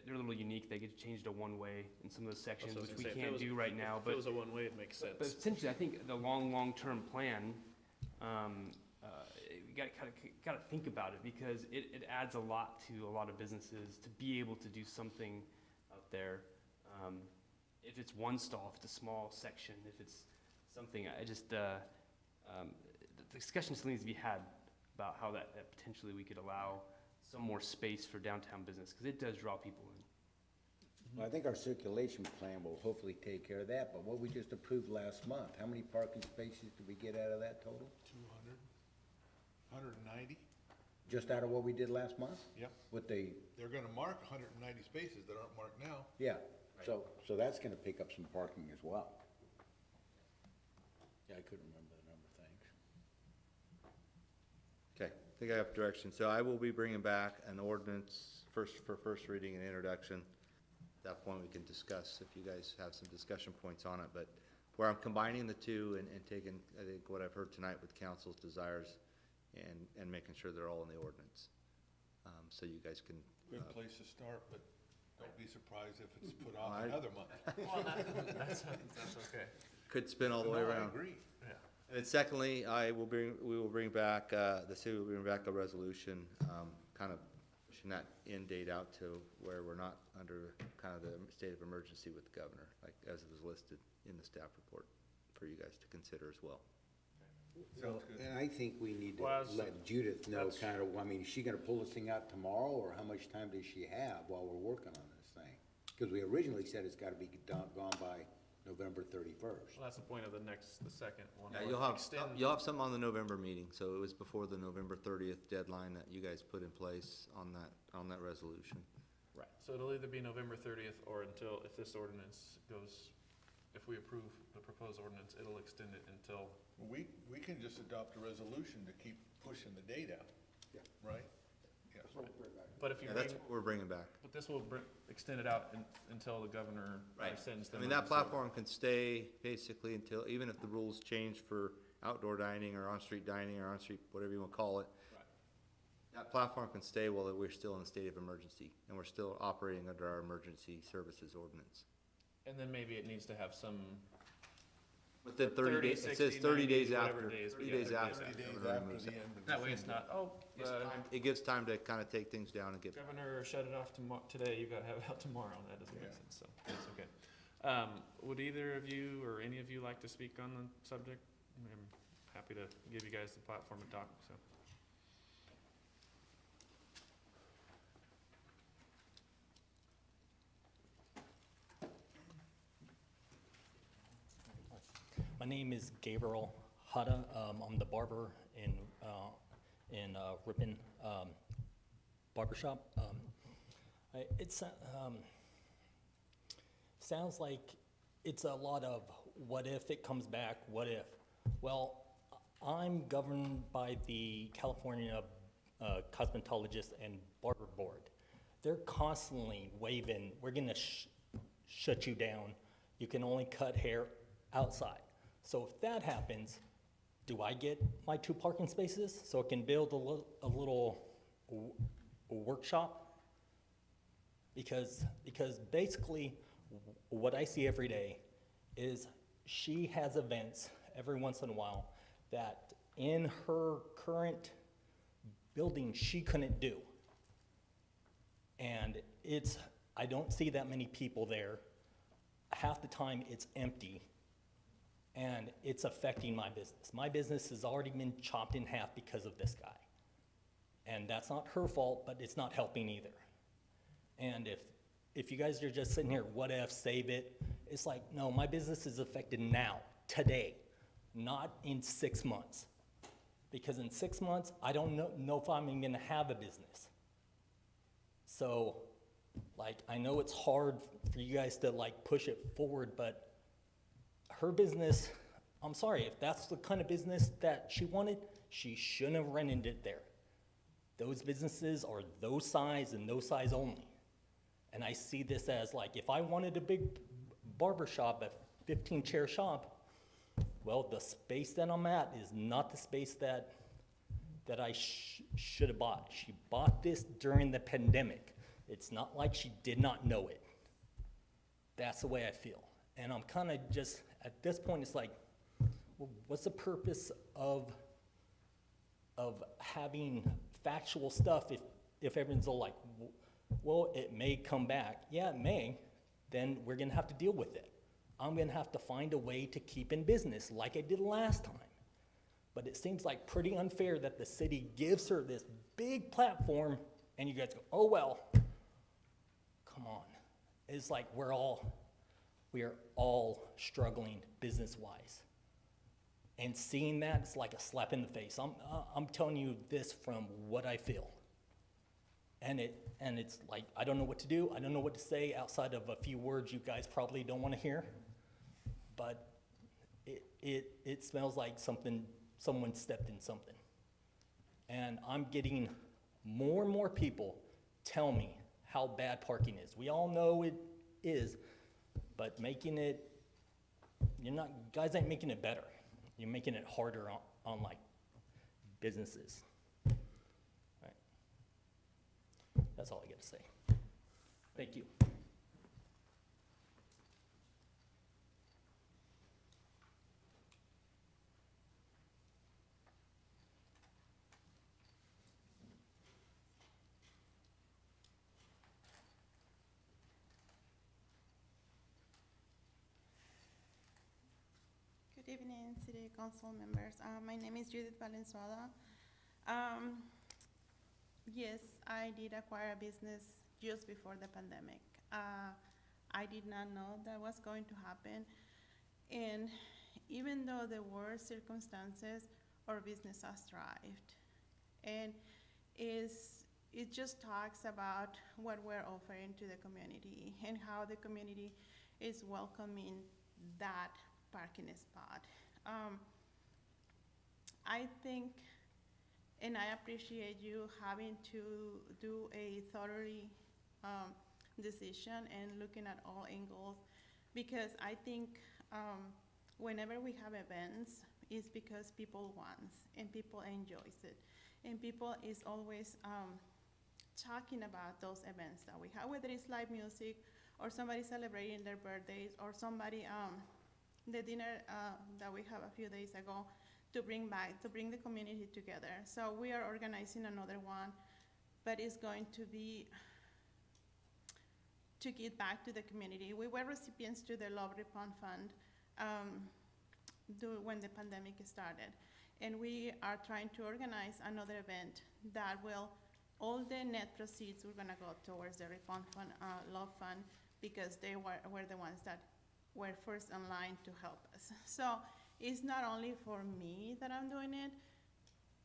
They're a little unique. They get changed to one-way in some of those sections, which we can't do right now. If it was a one-way, it makes But sense. essentially, I think the long-term plan, we gotta think about it, because it adds a lot to a lot of businesses to be able to do something out there. If it's one stall, if it's a small section, if it's something, the discussion still needs to be had about how that potentially we could allow some more space for downtown business, because it does draw people in. Well, I think our circulation plan will hopefully take care of that, but what we just approved last month, how many parking spaces did we get out of that total? 200, 190, Just out of what we did last month? yep. With the, They're gonna mark 190 spaces that aren't marked now. yeah, so that's gonna pick up some parking as well. Yeah, I couldn't remember the number, thanks. okay, I think I have direction. So I will be bringing back an ordinance for first reading and introduction. At that point, we can discuss if you guys have some discussion points on it, but where I'm combining the two and taking, I think, what I've heard tonight with council's desires and making sure they're all in the ordinance. So you guys can. Good place to start, but don't be surprised if it's put off I- another month. That's okay. Could spin all the way No, around. I agree. And then secondly, we will bring back, the city will bring back a resolution, kind of pushing that end date out to where we're not under kind of the state of emergency with the governor, like as it was listed in the staff report for you guys to consider as well. Sounds good. And I think we need to Well, let Judith know that's- kind of, I mean, is she gonna pull this thing out tomorrow, or how much time does she have while we're working on this thing? Because we originally said it's gotta be gone by November 31st. Well, that's the point of the second one. Yeah, We'll extend- you'll have some on the November meeting, so it was before the November 30th deadline that you guys put in place on that resolution. Right, so it'll either be November 30th or until, if this ordinance goes, if we approve the proposed ordinance, it'll extend it until, We can just adopt a resolution to keep pushing the date out. Yeah. Right? Yeah. but if you Yeah, bring, that's what we're bringing back. but this will extend it out until the governor sends I them. mean, that platform can stay basically until, even if the rules change for outdoor dining or on-street dining or on-street, whatever you wanna call it. Right. That platform can stay while we're still in a state of emergency, and we're still operating under our emergency services ordinance. And then maybe it needs to have some Within 30 days, it says 60, 30 days 90, whatever after, days, 30 yeah, days 30 after. days Days Governor after removes the it. end of That way it's December. not, It gives time to kind of take things down and get, Governor shut it off today, you gotta have it out tomorrow, that doesn't make Yeah. sense, so, that's okay. Would either of you, or any of you like to speak on the subject? I'm happy to give you guys the platform to talk, so. My name is Gabriel Hada. I'm the barber in Ripon Barbershop. Sounds like it's a lot of what if it comes back, what if? Well, I'm governed by the California Cosmetologist and Barber Board. They're constantly waving, we're gonna shut you down. You can only cut hair outside. So if that happens, do I get my 2 parking spaces so I can build a little workshop? Because basically what I see every day is she has events every once in a while that in her current building she couldn't do. And I don't see that many people there. Half the time it's empty. And it's affecting my business. My business has already been chopped in half because of this guy. And that's not her fault, but it's not helping either. And if you guys are just sitting here, what if, save it, it's like, no, my business is affected now, today, not in 6 months. Because in 6 months, I don't know if I'm even gonna have a business. So, like, I know it's hard for you guys to like push it forward, but her business, I'm sorry, if that's the kind of business that she wanted, she shouldn't have rented it there. Those businesses are those size and those size only. And I see this as like, if I wanted a big barber shop, a 15-chair shop, well, the space that I'm at is not the space that I should have bought. She bought this during the pandemic. It's not like she did not know it. That's the way I feel. And I'm kind of just, at this point, it's like, well, what's the purpose of having factual stuff if everyone's all like, well, it may come back. Yeah, it may. Then we're gonna have to deal with it. I'm gonna have to find a way to keep in business like I did last time. But it seems like pretty unfair that the city gives her this big platform and you guys go, oh, well, come on. It's like we are all struggling business-wise. And seeing that, it's like a slap in the face. I'm telling you this from what I feel. And it's like, I don't know what to do. I don't know what to say outside of a few words you guys probably don't want to hear. But it smells like someone stepped in something. And I'm getting more and more people tell me how bad parking is. We all know it is, but making it, guys ain't making it better. You're making it harder on like businesses. Right. That's all I got to say. Thank you. Good evening, City Council members. My name is Judith Valenzuela. Yes, I did acquire a business just before the pandemic. I did not know that was going to happen. And even though there were circumstances, our business has thrived. And it just talks about what we're offering to the community and how the community is welcoming that parking spot. I think, and I appreciate you having to do a thorough decision and looking at all angles, because I think whenever we have events, it's because people want and people enjoys it, and people is always talking about those events that we have, whether it's live music or somebody celebrating their birthdays or somebody the dinner that we have a few days ago to bring the community together. So we are organizing another one, but it's going to be to give back to the community. We were recipients to the Love Refund Fund when the pandemic started. And we are trying to organize another event that will, all the net proceeds are gonna go towards the Refund Fund, Love Fund, because they were the ones that were first in line to help us. So it's not only for me that I'm doing it,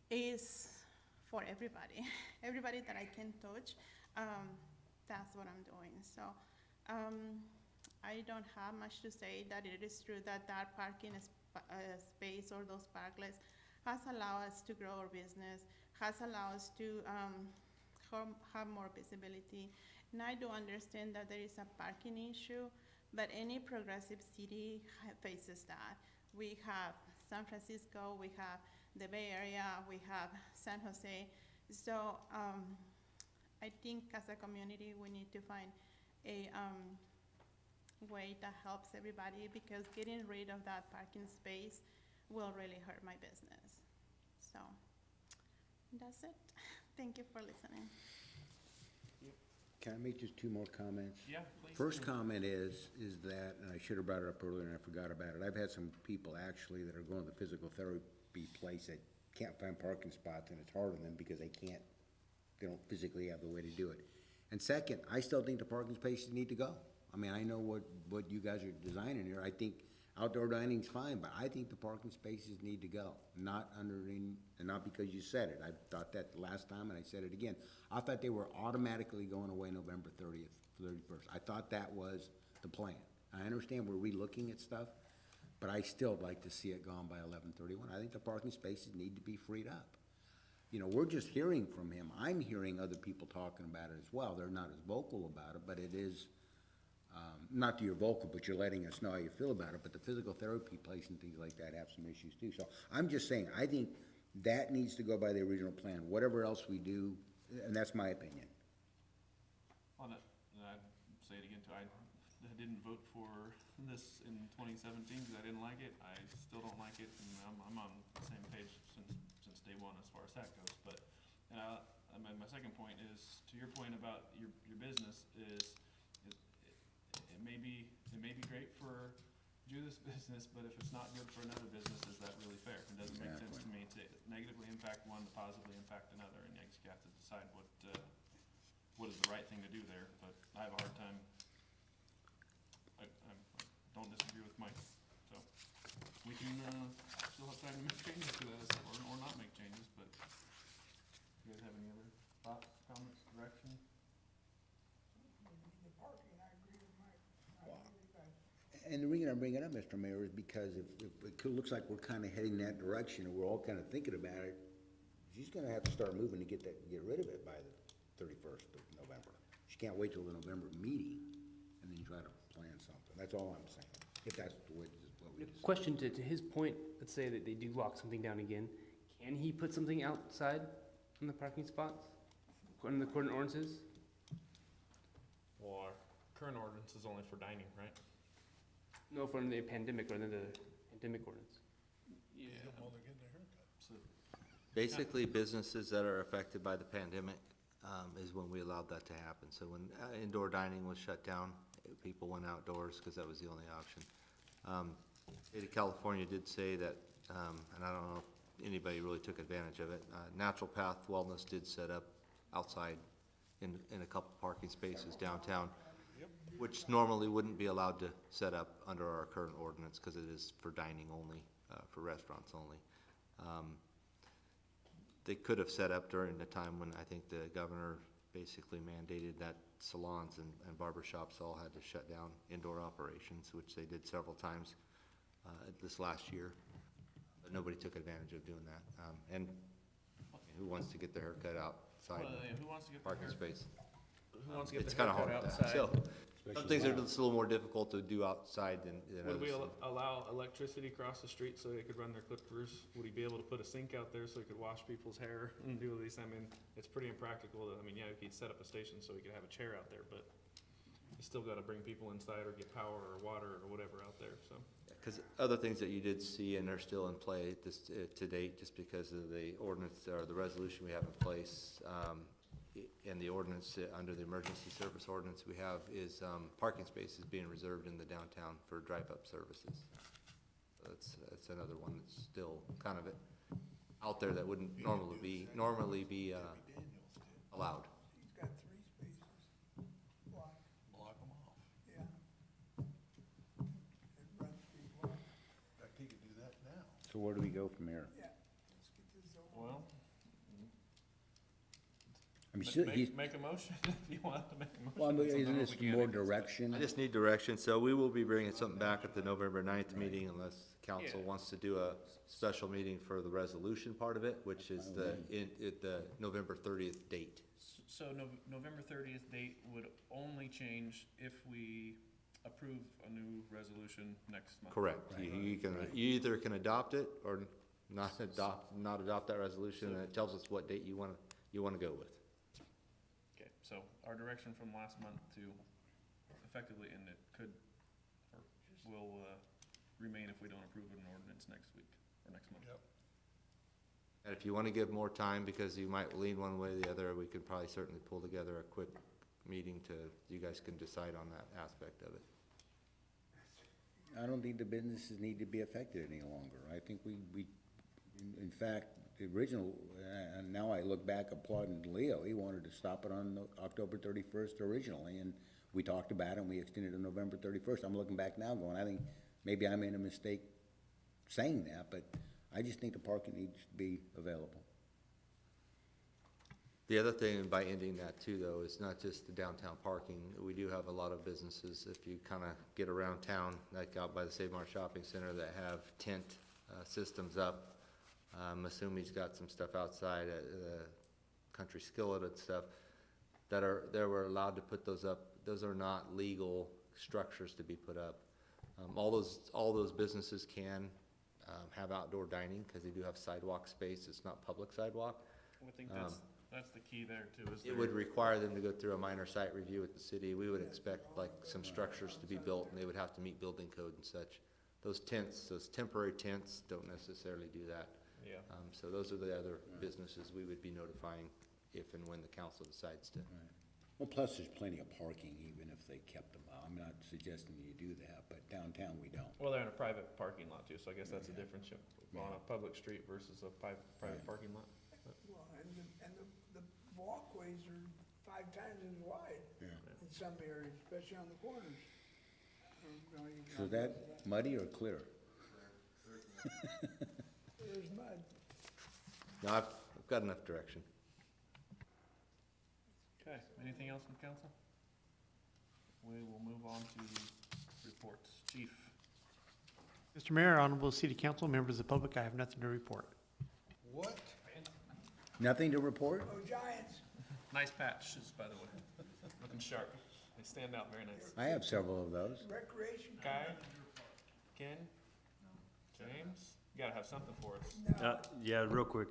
it's for everybody. Everybody that I can touch, that's what I'm doing. So I don't have much to say. That it is true that that parking space or those parklets has allowed us to grow our business, has allowed us to have more visibility. And I do understand that there is a parking issue, but any progressive city faces that. We have San Francisco, we have the Bay Area, we have San Jose. So I think as a community, we need to find a way that helps everybody, because getting rid of that parking space will really hurt my business. So that's it. Thank you for listening. Can I make just two more comments? Yeah, please. First comment is that, and I should have brought it up earlier and I forgot about it, I've had some people actually that are going to the physical therapy place that can't find parking spots, and it's hard on them because they don't physically have the way to do it. And second, I still think the parking spaces need to go. I mean, I know what you guys are designing here. I think outdoor dining's fine, but I think the parking spaces need to go. Not because you said it. I thought that the last time, and I said it again. I thought they were automatically going away November 30th, 31st. I thought that was the plan. I understand we're relooking at stuff, but I still like to see it gone by 11/31. I think the parking spaces need to be freed up. You know, we're just hearing from him. I'm hearing other people talking about it as well. They're not as vocal about it, but it is, not that you're vocal, but you're letting us know how you feel about it. But the physical therapy place and things like that have some issues too. So I'm just saying, I think that needs to go by the original plan. Whatever else we do, and that's my opinion. On it, and I'd say it again too, I didn't vote for this in 2017 because I didn't like it. I still don't like it, and I'm on the same page since day one as far as that goes. But, and my second point is, to your point about your business, is it may be great for Judith's business, but if it's not good for another business, is that really fair? It doesn't make sense to me to negatively impact one to positively impact another, and you just have to decide what is the right thing to do there. But I have a hard time. I don't disagree with Mike, so we can still have time to make changes to that, or not make changes. But you guys have any other thoughts, comments, direction? The parking, I agree with Mike. I agree with you guys. And the reason I bring it up, Mr. Mayor, is because if it looks like we're kind of heading that direction, and we're all kind of thinking about it, she's gonna have to start moving to get rid of it by the 31st of November. She can't wait till the November meeting and then try to plan something. That's all I'm saying, if that's what we decide. Question to his point, let's say that they do lock something down again. Can he put something outside in the parking spots, according to the current ordinances? Well, our current ordinance is only for dining, right? No, from the pandemic or the pandemic ordinance. Yeah. So, Basically, businesses that are affected by the pandemic is when we allowed that to happen. So when indoor dining was shut down, people went outdoors because that was the only option. State of California did say that, and I don't know if anybody really took advantage of it, Natural Path Wellness did set up outside in a couple parking spaces downtown, which normally wouldn't be allowed to set up under our current ordinance because it is for dining only, for restaurants only. They could have set up during the time when I think the governor basically mandated that salons and barbershops all had to shut down indoor operations, which they did several times this last year. But nobody took advantage of doing that. And who wants to get their hair cut outside? Well, who wants to get parking their hair- space? Who wants to get It's their kind of hair hard cut with that. outside? So some things are just a little more difficult to do outside than Would we others. allow electricity across the street so they could run their clippers? Would he be able to put a sink out there so he could wash people's hair and do these? I mean, it's pretty impractical. Yeah, he'd set up a station so he could have a chair out there, but you still gotta bring people inside or get power or water or whatever out there, so. Because other things that you did see and are still in play this, to date, just because of the ordinance or the resolution we have in place, and the ordinance, under the emergency service ordinance we have, is parking spaces being reserved in the downtown for drive-up services. So that's another one that's still kind of out there that wouldn't normally be allowed. He's got 3 spaces. Block them off. Yeah. It runs 3 blocks. In fact, he could do that now. So where do we go from here? Yeah, let's get this over. Well, I mean, still, he's, make a motion if you want to make a motion. well, but Something isn't else this we can't more against it. direction? I just need direction, so we will be bringing something back at the November 9th meeting unless council Yeah. wants to do a special meeting for the resolution part of it, which is the November 30th date. So November 30th date would only change if we approve a new resolution next month. Correct. You either can adopt it or not adopt that resolution, and it tells us what date you wanna go with. Okay, so our direction from last month to effectively end it could, or will, remain if we don't approve an ordinance next week, or next month. Yep. And if you wanna give more time, because you might lean one way or the other, we could probably certainly pull together a quick meeting you guys can decide on that aspect of it. I don't think the businesses need to be affected any longer. I think in fact, the original, and now I look back applauding Leo, he wanted to stop it on October 31st originally, and we talked about it, and we extended it to November 31st. I'm looking back now going, I think maybe I made a mistake saying that, but I just think the parking needs to be available. The other thing by ending that too, though, is not just the downtown parking. We do have a lot of businesses, if you kind of get around town, like out by the Save Mart Shopping Center, that have tent systems up. I'm assuming he's got some stuff outside, the Country Skillet and stuff, that were allowed to put those up. Those are not legal structures to be put up. All those businesses can have outdoor dining, because they do have sidewalk space. It's not public sidewalk. I think that's the key there too, is It would require them to go through a minor site review with the city. We would expect like some structures to be built, and they would have to meet building code and such. Those tents, those temporary tents, don't necessarily do that. Yeah. So those are the other businesses we would be notifying if and when the council decides to. Well, plus there's plenty of parking even if they kept them out. I'm not suggesting you do that, but downtown we don't. Well, they're in a private parking lot too, so I guess that's the difference on a public street versus a private parking lot. Well, and the walkways are 5 times as wide in some areas, especially on the corners. So that muddy or clear? There's mud. No, I've got enough direction. Okay, anything else from council? We will move on to reports. Chief? Mr. Mayor, Honorable City Council, members of the public, I have nothing to report. What? Nothing to report? Oh, Giants. Nice patches, by the way. Looking sharp. They stand out very nice. I have several of those. Recreation. Kai? Ken? James? You gotta have something for us. Yeah, real quick,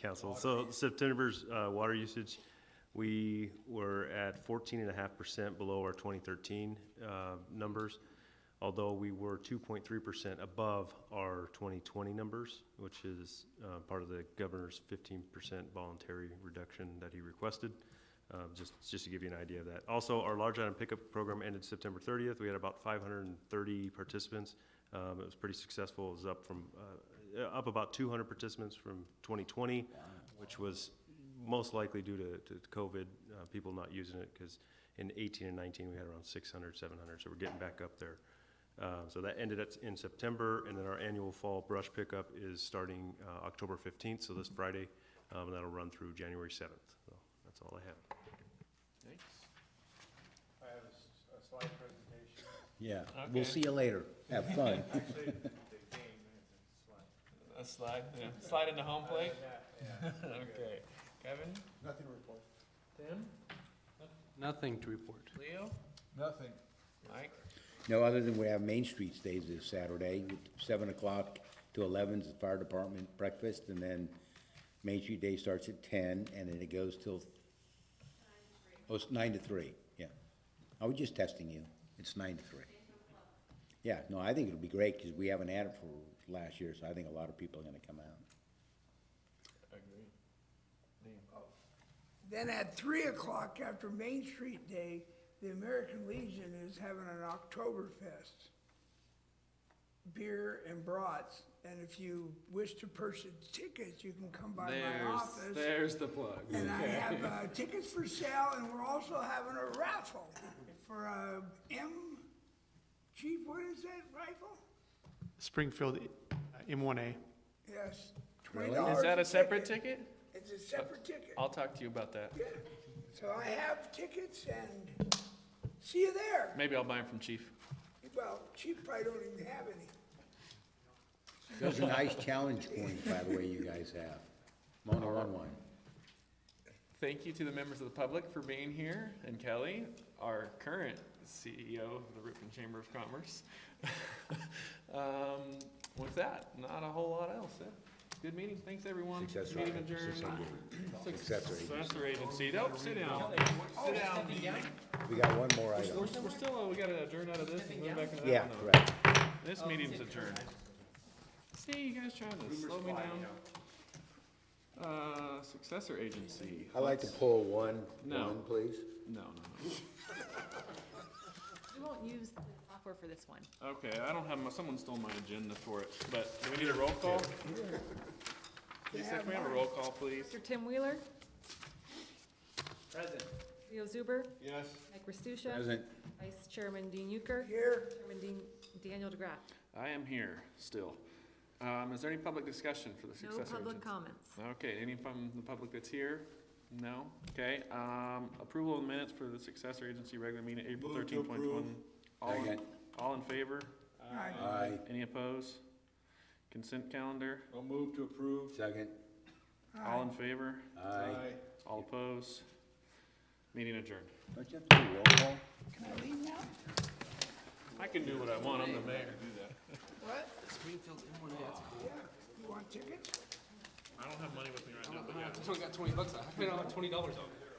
council. So September's water usage, we were at 14.5% below our 2013 numbers, although we were 2.3% above our 2020 numbers, which is part of the governor's 15% voluntary reduction that he requested. Just to give you an idea of that. Also, our large item pickup program ended September 30th. We had about 530 participants. It was pretty successful. It was up about 200 participants from 2020, which was most likely due to COVID, people not using it, because in 18 and 19 we had around 600, 700, so we're getting back up there. So that ended in September, and then our annual fall brush pickup is starting October 15th, so this Friday, and that'll run through January 7th. So that's all I have. Thanks. I have a slide presentation. Yeah, Okay. we'll see you later. Have fun. Actually, the game, it's a slide. A slide, yeah. Slide into home plate? Yeah. Okay. Kevin? Nothing to report. Tim? Nothing to report. Leo? Nothing. Mike? No, other than we have Main Street stays this Saturday, 7 o'clock to 11 is the fire department breakfast, and then Main Street Day starts at 10, and then it goes till 9 to 3, yeah. I was just testing you. It's 9 to 3. Yeah, no, I think it'll be great, because we haven't had it for last year, so I think a lot of people are gonna come out. Then at 3 o'clock after Main Street Day, the American Legion is having an Oktoberfest. Beer and brats, and if you wish to purchase tickets, you can come by my office. There's the plug. And I have tickets for sale, and we're also having a raffle for a Chief, what is that rifle? Springfield M1A. Yes, Really? $20. Is that a separate ticket? It's a separate ticket. I'll talk to you about that. Yeah, so I have tickets, and see you there. Maybe I'll buy them from Chief. Well, Chief probably don't even have any. Those are nice challenge coins, by the way, you guys have. Mona won one. Thank you to the members of the public for being here, and Kelly, our current CEO of the Ripon Chamber of Commerce. With that, not a whole lot else. Yeah. Good meeting. Thanks, everyone. Successor Meeting agency. adjourned. Successor Agency. Nope, sit down. Sit down. We got one more item. We're still, we gotta adjourn out of this and move back into that Yeah, one, though. correct. This meeting's adjourned. See, you guys trying to slow me down? Successor agency. I'd like to pull one, No. please. No. We won't use the software for this one. Okay, I don't have someone stole my agenda for it, but do we need a roll call? Lisa, can we have a roll call, please? Mr. Tim Wheeler, Present. Leo Zuber, Yes. Mike Restuccia, Present. Vice Chairman Dean Euchre, Here, Chairman Daniel DeGraff. I am here still. Is there any public discussion for the No successor public agency? comments. Okay, any from the public that's here? No? Okay, approval of minutes for the successor agency regular meeting, April 13, 2021. Second. All in favor? Aye. Aye. Any opposed? Consent calendar? I'll move to approve. Second. All in favor? Aye. All opposed? Meeting adjourned. Don't you have to do roll call? can I leave now? I can do what I want, I'm the mayor. What? Springfield M1A, that's cool. Yeah, you want tickets? I don't have money with me right now, but yeah. I only got $20. I paid $20 on it.